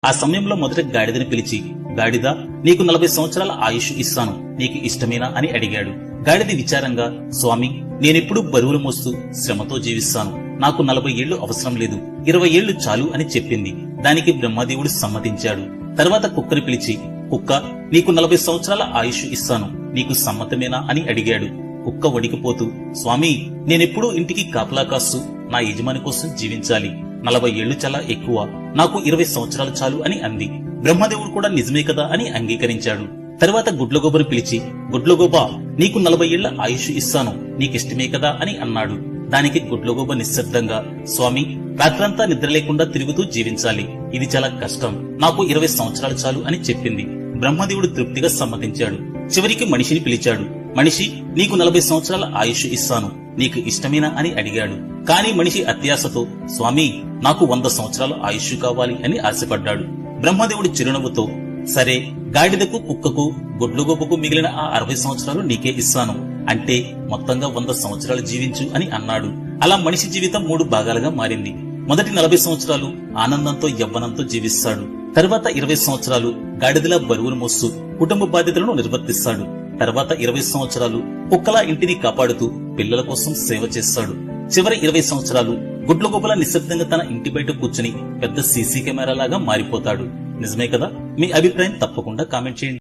ఆ సమయంలో మొదట గాడిదని పిలిచి, గాడిద, నీకు 40 సంవత్సరాల ఆయుష్ ఇస్తాను, నీకు ఇష్టమేనా అని అడిగాడు. గాడిద విచారంగా, స్వామి, నేనెప్పుడూ బరువులు మోస్తూ శ్రమతో జీవిస్తాను, నాకు 40 ఏళ్లు అవసరం లేదు, 20 ఏళ్లు చాలు అని చెప్పింది. దానికి బ్రహ్మదేవుడు సమ్మతించాడు. తర్వాత కుక్కని పిలిచి, కుక్క, నీకు 40 సంవత్సరాల ఆయుష్ ఇస్తాను, నీకు సమ్మతమేనా అని అడిగాడు. కుక్క వణికిపోతూ, స్వామి, నేనెప్పుడూ ఇంటికి కాపలా కాస్తూ నా యజమాని కోసం జీవించాలి, 40 ఏళ్లు చాలా ఎక్కువ, నాకు 20 సంవత్సరాలు చాలు అని అంది. బ్రహ్మదేవుడు కూడా నిజమే కదా అని అంగీకరించాడు. తర్వాత గుడ్లగోబను పిలిచి, గుడ్లగోబా, నీకు 40 ఏళ్ల ఆయుష్ ఇస్తాను, నీకిష్టమే కదా అని అన్నాడు. దానికి గుడ్లగోబ నిశ్శబ్దంగా, స్వామి, రాత్రంతా నిద్ర లేకుండా తిరుగుతూ జీవించాలి, ఇది చాలా కష్టం, నాకు 20 సంవత్సరాలు చాలు అని చెప్పింది. బ్రహ్మదేవుడు తృప్తిగా సమ్మతించాడు. చివరికి మనిషిని పిలిచాడు. మనిషి, నీకు 40 సంవత్సరాల ఆయుష్ ఇస్తాను, నీకు ఇష్టమేనా అని అడిగాడు. కాని మనిషి అత్యాశతో, స్వామి, నాకు 100 సంవత్సరాల ఆయుష్ కావాలి అని ఆశపడ్డాడు. బ్రహ్మదేవుడు చిరునవ్వుతో, సరే, గాడిదకు, కుక్కకు, గుడ్లగోబకు మిగిలిన ఆ 60 సంవత్సరాలు నీకే ఇస్తాను, అంటే మొత్తంగా 100 సంవత్సరాలు జీవించు అని అన్నాడు. అలా మనిషి జీవితం 3 భాగాలుగా మారింది. మొదటి 40 సంవత్సరాలు ఆనందంతో యవ్వనంతో జీవిస్తాడు. తర్వాత 20 సంవత్సరాలు గాడిదలా బరువును మోస్తూ కుటుంబ బాధ్యతలను నిర్వర్తిస్తాడు. తర్వాత 20 సంవత్సరాలు కుక్కలా ఇంటిని కాపాడుతూ పిల్లల కోసం సేవ చేస్తాడు. చివరి 20 సంవత్సరాలు గుడ్లగోబలా నిశ్శబ్దంగా తన ఇంటి బయట కూర్చుని పెద్ద సీసీ కెమెరా లాగా మారిపోతాడు. నిజమే కదా? మీ అభిప్రాయం తప్పకుండా కామెంట్ చేయండి.